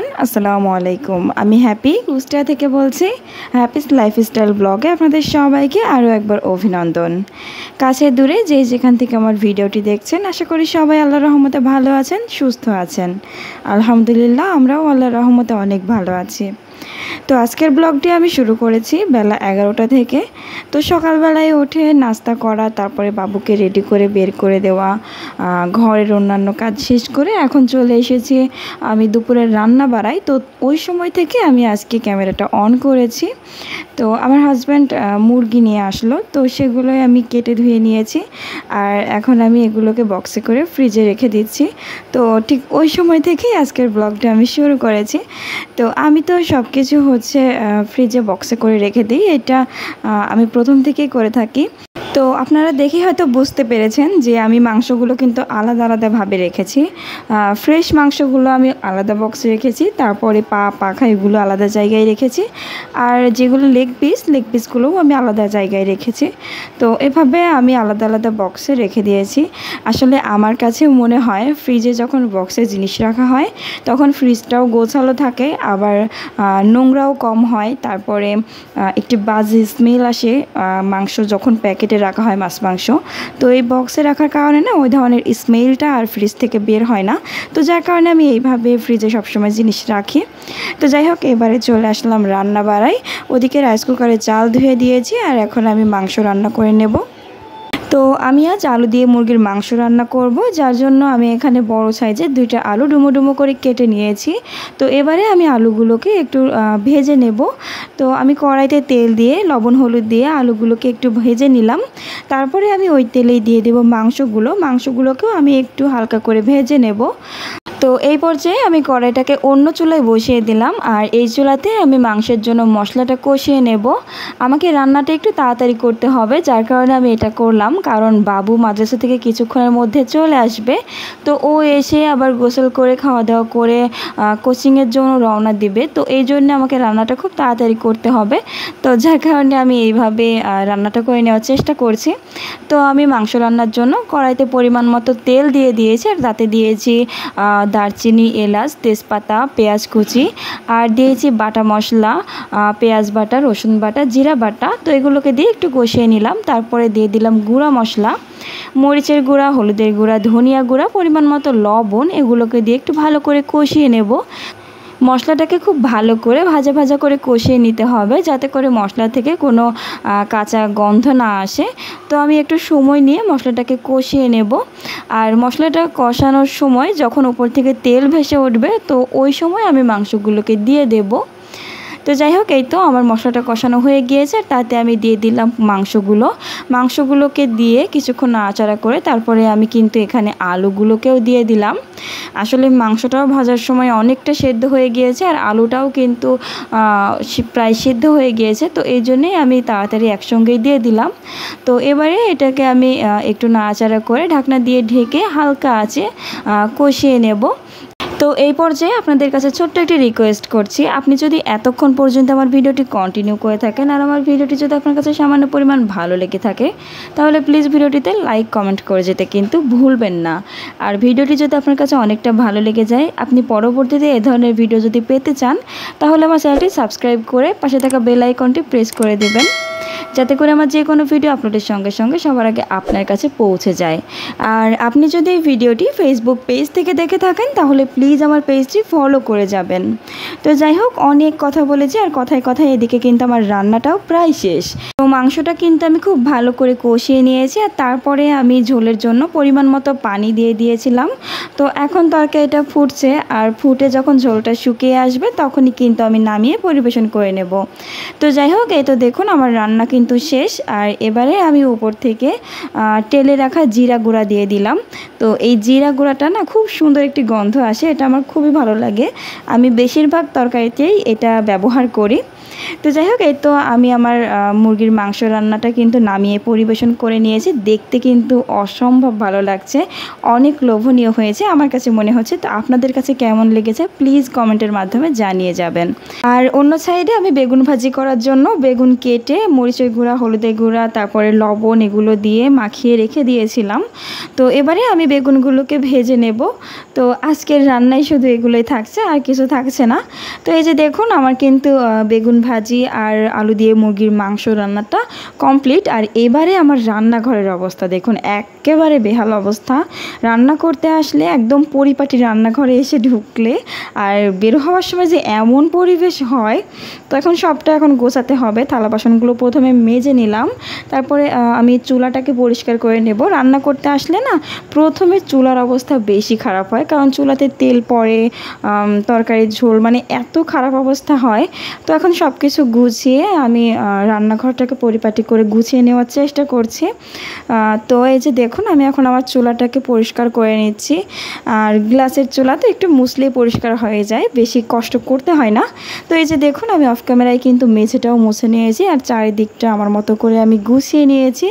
Everyone, আসসালামু আলাইকুম। আমি হ্যাপি কুষ্টিয়া থেকে বলছি। হ্যাপিস লাইফস্টাইল ব্লগে আপনাদের সবাইকে আরও একবার অভিনন্দন। কাছে দূরে যে যেখান থেকে আমার ভিডিওটি দেখছেন, আশা করি সবাই আল্লাহর রহমতে ভালো আছেন, সুস্থ আছেন। আলহামদুলিল্লাহ, আমরাও আল্লাহর রহমতে অনেক ভালো আছি। তো আজকের ব্লগটি আমি শুরু করেছি বেলা 11টা থেকে। তো সকালবেলায় উঠে নাস্তা করা, তারপরে বাবুকে রেডি করে বের করে দেওয়া, ঘরের অন্যান্য কাজ শেষ করে এখন চলে এসেছি আমি দুপুরের রান্না বাড়াই। তো ওই সময় থেকে আমি আজকে ক্যামেরাটা অন করেছি। তো আমার হাজব্যান্ড মুরগি নিয়ে আসলো, তো সেগুলোই আমি কেটে ধুয়ে নিয়েছি আর এখন আমি এগুলোকে বক্সে করে ফ্রিজে রেখে দিচ্ছি। তো ঠিক ওই সময় থেকেই আজকের ব্লগটা আমি শুরু করেছি। তো আমি তো সব কিছু ফ্রিজে বক্সে করে রেখে দিই, এটা আমি প্রথম থেকেই করে থাকি। তো আপনারা দেখে হয়তো বুঝতে পেরেছেন যে আমি মাংসগুলো কিন্তু আলাদা আলাদাভাবে রেখেছি। ফ্রেশ মাংসগুলো আমি আলাদা বক্সে রেখেছি, তারপরে পাখা এগুলো আলাদা জায়গায় রেখেছি, আর যেগুলো লেগ পিসগুলোও আমি আলাদা জায়গায় রেখেছি। তো এভাবে আমি আলাদা আলাদা বক্সে রেখে দিয়েছি। আসলে আমার কাছে মনে হয় ফ্রিজে যখন বক্সে জিনিস রাখা হয় তখন ফ্রিজটাও গোছালো থাকে, আবার নোংরাও কম হয়, তারপরে একটি বাজে স্মেল আসে মাংস যখন প্যাকেটে রাখা হয় মাছ মাংস। তো এই বক্সে রাখার কারণে না ওই ধরনের স্মেলটা আর ফ্রিজ থেকে বের হয় না। তো যার কারণে আমি এইভাবে ফ্রিজে সবসময় জিনিস রাখি। তো যাই হোক, এবারে চলে আসলাম রান্না বাড়াই। ওদিকে রাইস কুকারে চাল ধুয়ে দিয়েছি আর এখন আমি মাংস রান্না করে নেব। তো আমি আজ আলু দিয়ে মুরগির মাংস রান্না করব, যার জন্য আমি এখানে বড় সাইজের 2টা আলু ডুমো ডুমো করে কেটে নিয়েছি। তো এবারে আমি আলুগুলোকে একটু ভেজে নেব। তো আমি কড়াইতে তেল দিয়ে লবণ হলুদ দিয়ে আলুগুলোকে একটু ভেজে নিলাম। তারপরে আমি ওই তেলেই দিয়ে দেব মাংসগুলোকেও আমি একটু হালকা করে ভেজে নেব। তো এই পর্যায়ে আমি কড়াইটাকে অন্য চুলায় বসিয়ে দিলাম আর এই চুলাতে আমি মাংসের জন্য মশলাটা কষিয়ে নেব। আমাকে রান্নাটা একটু তাড়াতাড়ি করতে হবে, যার কারণে আমি এটা করলাম, কারণ বাবু মাদ্রাসা থেকে কিছুক্ষণের মধ্যে চলে আসবে। তো ও এসে আবার গোসল করে খাওয়া দাওয়া করে কোচিংয়ের জন্য রওনা দিবে। তো এই জন্য আমাকে রান্নাটা খুব তাড়াতাড়ি করতে হবে। তো যার কারণে আমি এইভাবে রান্নাটা করে নেওয়ার চেষ্টা করছি। তো আমি মাংস রান্নার জন্য কড়াইতে পরিমাণ মতো তেল দিয়ে দিয়েছি আর তাতে দিয়েছি দারচিনি, এলাচ, তেজপাতা, পেঁয়াজ কুচি, আর দিয়েছি বাটা মশলা, পেঁয়াজ বাটা, রসুন বাটা, জিরা বাটা। তো এগুলোকে দিয়ে একটু কষিয়ে নিলাম। তারপরে দিয়ে দিলাম গুঁড়া মশলা, মরিচের গুঁড়া, হলুদের গুঁড়া, ধনিয়া গুঁড়া, পরিমাণ মতো লবণ। এগুলোকে দিয়ে একটু ভালো করে কষিয়ে নেব। মশলাটাকে খুব ভালো করে ভাজা ভাজা করে কষিয়ে নিতে হবে, যাতে করে মশলা থেকে কোনো কাঁচা গন্ধ না আসে। তো আমি একটু সময় নিয়ে মশলাটাকে কষিয়ে নেব। আর মশলাটা কষানোর সময় যখন উপর থেকে তেল ভেসে উঠবে, তো ওই সময় আমি মাংসগুলোকে দিয়ে দেব। তো যাই হোক, এই তো আমার মশলাটা কষানো হয়ে গিয়েছে। তাতে আমি দিয়ে দিলাম মাংসগুলোকে দিয়ে কিছুক্ষণ নাড়াচাড়া করে তারপরে আমি কিন্তু এখানে আলুগুলোকেও দিয়ে দিলাম। আসলে মাংসটাও ভাজার সময় অনেকটা সেদ্ধ হয়ে গিয়েছে আর আলুটাও কিন্তু প্রায় সেদ্ধ হয়ে গিয়েছে। তো এই জন্যেই আমি তাড়াতাড়ি একসঙ্গেই দিয়ে দিলাম। তো এবারে এটাকে আমি একটু নাড়াচাড়া করে ঢাকনা দিয়ে ঢেকে হালকা আঁচে কষিয়ে নেব। তো এই পর্যায়ে আপনাদের কাছে ছোট্ট একটি রিকোয়েস্ট করছি, আপনি যদি এতক্ষণ পর্যন্ত আমার ভিডিওটি কন্টিনিউ করে থাকেন আর আমার ভিডিওটি যদি আপনার কাছে সামান্য পরিমাণ ভালো লেগে থাকে, তাহলে প্লিজ ভিডিওটিতে লাইক কমেন্ট করে যেতে কিন্তু ভুলবেন না। আর ভিডিওটি যদি আপনার কাছে অনেকটা ভালো লেগে যায়, আপনি পরবর্তীতে এ ধরনের ভিডিও যদি পেতে চান, তাহলে আমার চ্যানেলটি সাবস্ক্রাইব করে পাশে থাকা বেল আইকনটি প্রেস করে দেবেন, যাতে করে আমার যে কোনো ভিডিও আপলোডের সঙ্গে সঙ্গে সবার আগে আপনার কাছে পৌঁছে যায়। আর আপনি যদি এই ভিডিওটি ফেসবুক পেজ থেকে দেখে থাকেন, তাহলে প্লিজ আমার পেজটি ফলো করে যাবেন। তো যাই হোক, অনেক কথা বলেছি আর কথায় কথায় এদিকে কিন্তু আমার রান্নাটাও প্রায় শেষ। তো মাংসটা কিন্তু আমি খুব ভালো করে কষিয়ে নিয়েছি আর তারপরে আমি ঝোলের জন্য পরিমাণ মতো পানি দিয়ে দিয়েছিলাম। তো এখন তরকারিটা ফুটছে আর ফুটে যখন ঝোলটা শুকিয়ে আসবে তখনই কিন্তু আমি নামিয়ে পরিবেশন করে নেব। তো যাই হোক, এই তো দেখুন আমার রান্না কিন্তু শেষ। আর এবারে আমি উপর থেকে টেলে রাখা জিরা গুঁড়া দিয়ে দিলাম। তো এই জিরা গুঁড়াটা না খুব সুন্দর একটি গন্ধ আসে, এটা আমার খুবই ভালো লাগে। আমি বেশিরভাগ তরকারিতেই এটা ব্যবহার করি। তো যাই হোক, এই তো আমি আমার মুরগির মাংস রান্নাটা কিন্তু নামিয়ে পরিবেশন করে নিয়েছি। দেখতে কিন্তু অসম্ভব ভালো লাগছে, অনেক লোভনীয় হয়েছে আমার কাছে মনে হচ্ছে। তো আপনাদের কাছে কেমন লেগেছে প্লিজ কমেন্টের মাধ্যমে জানিয়ে যাবেন। আর অন্য সাইডে আমি বেগুন ভাজি করার জন্য বেগুন কেটে মরিচের গুঁড়া, হলুদের গুঁড়া, তারপরে লবণ এগুলো দিয়ে মাখিয়ে রেখে দিয়েছিলাম। তো এবারে আমি বেগুনগুলোকে ভেজে নেব। তো আজকের রান্নায় শুধু এগুলোই থাকছে, আর কিছু থাকছে না। তো এই যে দেখুন, আমার কিন্তু বেগুন ভাজি আর আলু দিয়ে মুরগির মাংস রান্নাটা কমপ্লিট। আর এবারে আমার রান্নাঘরের অবস্থা দেখুন, একেবারে বেহাল অবস্থা। রান্না করতে আসলে একদম পরিপাটি, রান্নাঘরে এসে ঢুকলে আর বের হওয়ার সময় যে এমন পরিবেশ হয়। তো এখন সবটা এখন গোছাতে হবে। থালা বাসনগুলো প্রথমে মেজে নিলাম, তারপরে আমি চুলাটাকে পরিষ্কার করে নেব। রান্না করতে আসলে না প্রথমে চুলার অবস্থা বেশি খারাপ হয়, কারণ চুলাতে তেল পড়ে, তরকারির ঝোল, মানে এত খারাপ অবস্থা হয়। তো এখন সব কিছু গুছিয়ে আমি রান্নাঘরটাকে পরিপাটি করে গুছিয়ে নেওয়ার চেষ্টা করছি। তো এই যে দেখুন, আমি এখন আমার চুলাটাকে পরিষ্কার করে নিচ্ছি। আর গ্লাসের চুলা তো একটু মুছলেই পরিষ্কার হয়ে যায়, বেশি কষ্ট করতে হয় না। তো এই যে দেখুন, আমি অফ ক্যামেরায় কিন্তু মেঝেটাও মুছে নিয়েছি, আর চারিদিকটা আমার মতো করে আমি গুছিয়ে নিয়েছি।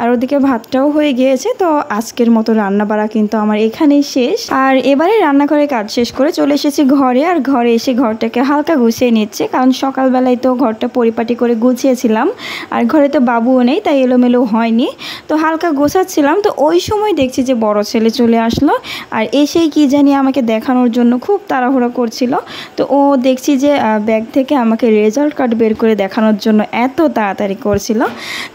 আর ওদিকে ভাতটাও হয়ে গিয়েছে। তো আজকের মতো রান্না বাড়া কিন্তু আমার এখানেই শেষ। আর এবারে রান্নাঘরের কাজ শেষ করে চলে এসেছি ঘরে। আর ঘরে এসে ঘরটাকে হালকা গুছিয়ে নিচ্ছে, কারণ সকালবেলায় তো ঘরটা পরিপাটি করে গুছিয়েছিলাম। আর ঘরে তো বাবুও নেই, তাই এলোমেলো হয়নি। তো হালকা গোছাচ্ছিলাম, তো ওই সময় দেখছি যে বড় ছেলে চলে আসলো। আর এসেই কি জানি আমাকে দেখানোর জন্য খুব তাড়াহুড়ো করছিল। তো ও দেখছি যে ব্যাগ থেকে আমাকে রেজাল্ট কার্ড বের করে দেখানোর জন্য এত তাড়াতাড়ি করছিল।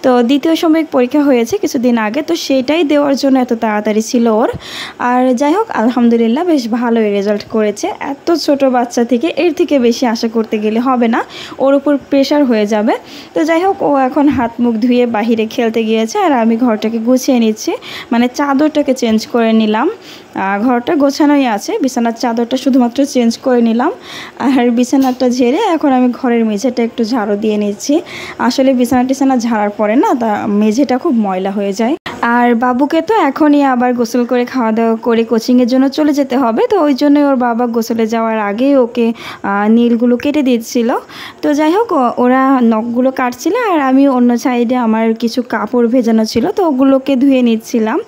তো দ্বিতীয় সাময়িক পরীক্ষা হয়েছে কিছুদিন আগে, তো সেটাই দেওয়ার জন্য এত তাড়াতাড়ি ছিল ওর। আর যাই হোক, আলহামদুলিল্লাহ বেশ ভালোই রেজাল্ট করেছে। এত ছোট বাচ্চা থেকে এর থেকে বেশি আশা করতে গেলে হবে না, ওর উপর প্রেশার হয়ে যাবে। তো যাই হোক, ও এখন হাত মুখ ধুয়ে বাহিরে খেলতে গিয়েছে, আর আমি ঘরটাকে গুছিয়ে নিচ্ছি, মানে চাদরটাকে চেঞ্জ করে নিলাম। ঘরটা গোছানোই আছে, বিছানার চাদরটা শুধুমাত্র চেঞ্জ করে নিলাম। আর বিছানাটা ঝেড়ে এখন আমি ঘরের মেঝেটা একটু ঝাড়ু দিয়ে নিচ্ছি। আসলে বিছানা ঝাড়ার পরে না তা মেঝেটা খুব ময়লা হয়ে যায়। আর বাবুকে তো এখনই আবার গোসল করে খাওয়া দাওয়া করে কোচিংয়ের জন্য চলে যেতে হবে। তো ওই জন্যই ওর বাবা গোসলে যাওয়ার আগেই ওকে নীলগুলো কেটে দিচ্ছিল। তো যাই হোক, ওরা নখগুলো কাটছিল, আর আমি অন্য সাইডে আমার কিছু কাপড় ভেজানো ছিল, তো ওগুলোকে ধুয়ে নিচ্ছিলাম।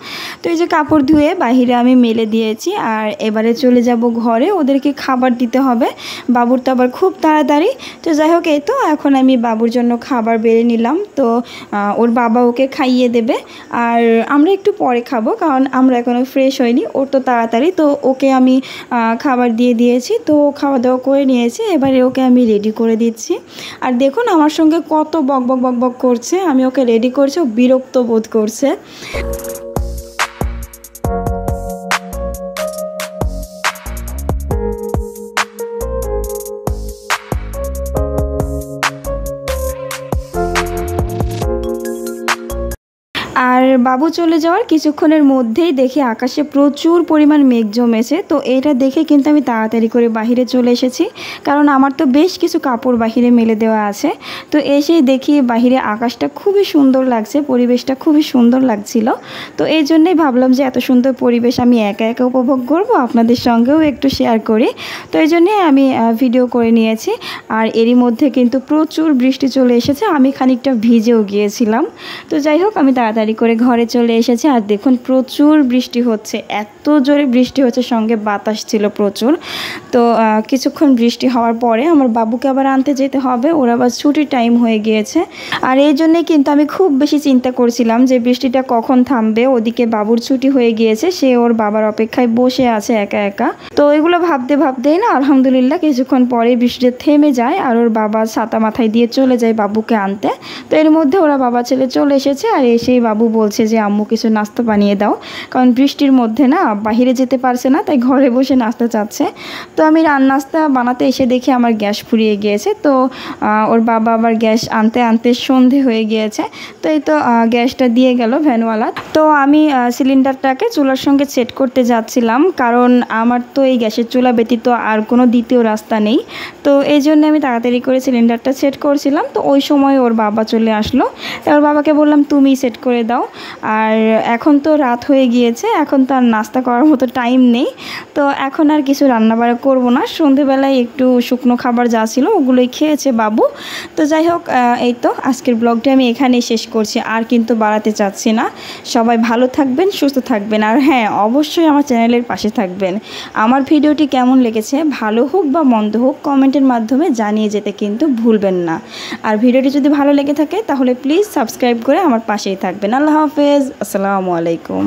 তো এই যে কাপড় ধুয়ে বাহিরে আমি মেলে দিয়েছি। আর এবারে চলে যাব ঘরে, ওদেরকে খাবার দিতে হবে। বাবুর তো আবার খুব তাড়াতাড়ি। তো যাই হোক, এই তো এখন আমি বাবুর জন্য খাবার বেড়ে নিলাম। তো ওর বাবা ওকে খাইয়ে দেবে, আর আমরা একটু পরে খাবো, কারণ আমরা এখনও ফ্রেশ হইনি। ওর তো তাড়াতাড়ি, তো ওকে আমি খাবার দিয়ে দিয়েছি। তো খাওয়া দাওয়া করে নিয়েছি, এবারে ওকে আমি রেডি করে দিচ্ছি। আর দেখুন আমার সঙ্গে কত বক বক বক বক করছে। আমি ওকে রেডি করছি, ও বিরক্ত বোধ করছে। আর বাবু চলে যাওয়ার কিছুক্ষণের মধ্যেই দেখি আকাশে প্রচুর পরিমাণ মেঘ জমেছে। তো এটা দেখে কিন্তু আমি তাড়াতাড়ি করে বাহিরে চলে এসেছি, কারণ আমার তো বেশ কিছু কাপড় বাহিরে মেলে দেওয়া আছে। তো এসেই দেখি বাহিরে আকাশটা খুবই সুন্দর লাগছে, পরিবেশটা খুবই সুন্দর লাগছিল। তো এই জন্যই ভাবলাম যে এত সুন্দর পরিবেশ আমি একা একা উপভোগ করব, আপনাদের সঙ্গেও একটু শেয়ার করি। তো এই জন্যে আমি ভিডিও করে নিয়েছি। আর এরই মধ্যে কিন্তু প্রচুর বৃষ্টি চলে এসেছে, আমি খানিকটা ভিজেও গিয়েছিলাম। তো যাই হোক, আমি তাড়াতাড়ি করে ঘরে চলে এসেছি। আর দেখুন প্রচুর বৃষ্টি হচ্ছে, এত জোরে বৃষ্টি হচ্ছে, সঙ্গে বাতাস ছিল প্রচুর। তো কিছুক্ষণ বৃষ্টি হওয়ার পরে আমার বাবুকে আবার আনতে যেতে হবে, ওর আবার ছুটির টাইম হয়ে গিয়েছে। আর এই জন্যে কিন্তু আমি খুব বেশি চিন্তা করছিলাম যে বৃষ্টিটা কখন থামবে। ওদিকে বাবুর ছুটি হয়ে গিয়েছে, সে ওর বাবার অপেক্ষায় বসে আছে একা একা। তো এগুলো ভাবতে ভাবতেই না আলহামদুলিল্লাহ কিছুক্ষণ পরে বৃষ্টিটা থেমে যায়, আর ওর বাবা ছাতা মাথায় দিয়ে চলে যায় বাবুকে আনতে। তো এর মধ্যে ওরা বাবা ছেলে চলে এসেছে। আর এসেই বাবু বলছে যে আম্মু কিছু নাস্তা বানিয়ে দাও, কারণ বৃষ্টির মধ্যে না বাহিরে যেতে পারছে না, তাই ঘরে বসে নাস্তা চাচ্ছে। তো আমি নাস্তা বানাতে এসে দেখি আমার গ্যাস ফুরিয়ে গিয়েছে। তো ওর বাবা আবার গ্যাস আনতে আনতে সন্ধে হয়ে গিয়েছে। তো এই তো গ্যাসটা দিয়ে গেল ভ্যানওয়ালা। তো আমি সিলিন্ডারটাকে চুলার সঙ্গে সেট করতে যাচ্ছিলাম, কারণ আমার তো এই গ্যাসের চুলা ব্যতীত আর কোনো দ্বিতীয় রাস্তা নেই। তো এই জন্য আমি তাড়াতাড়ি করে সিলিন্ডারটা সেট করছিলাম। তো ওই সময় ওর বাবা চলে আসলো। ওর বাবাকে বললাম তুমি সেট করে দাও। আর এখন তো রাত হয়ে গিয়েছে, এখন তো আর নাস্তা করার মতো টাইম নেই, তো এখন আর কিছু রান্নাবাড়া করব না। সন্ধেবেলায় একটু শুকনো খাবার যা ছিল ওগুলোই খেয়েছে বাবু। তো যাই হোক, এই তো আজকের ব্লগটি আমি এখানেই শেষ করছি, আর কিন্তু বাড়াতে চাচ্ছি না। সবাই ভালো থাকবেন, সুস্থ থাকবেন, আর হ্যাঁ অবশ্যই আমার চ্যানেলের পাশে থাকবেন। আমার ভিডিওটি কেমন লেগেছে, ভালো হোক বা মন্দ হোক, কমেন্টের মাধ্যমে জানিয়ে যেতে কিন্তু ভুলবেন না। আর ভিডিওটি যদি ভালো লেগে থাকে তাহলে প্লিজ সাবস্ক্রাইব করে আমার পাশেই থাকবেন। আল্লাহ হাফেজ, আসসালামু আলাইকুম।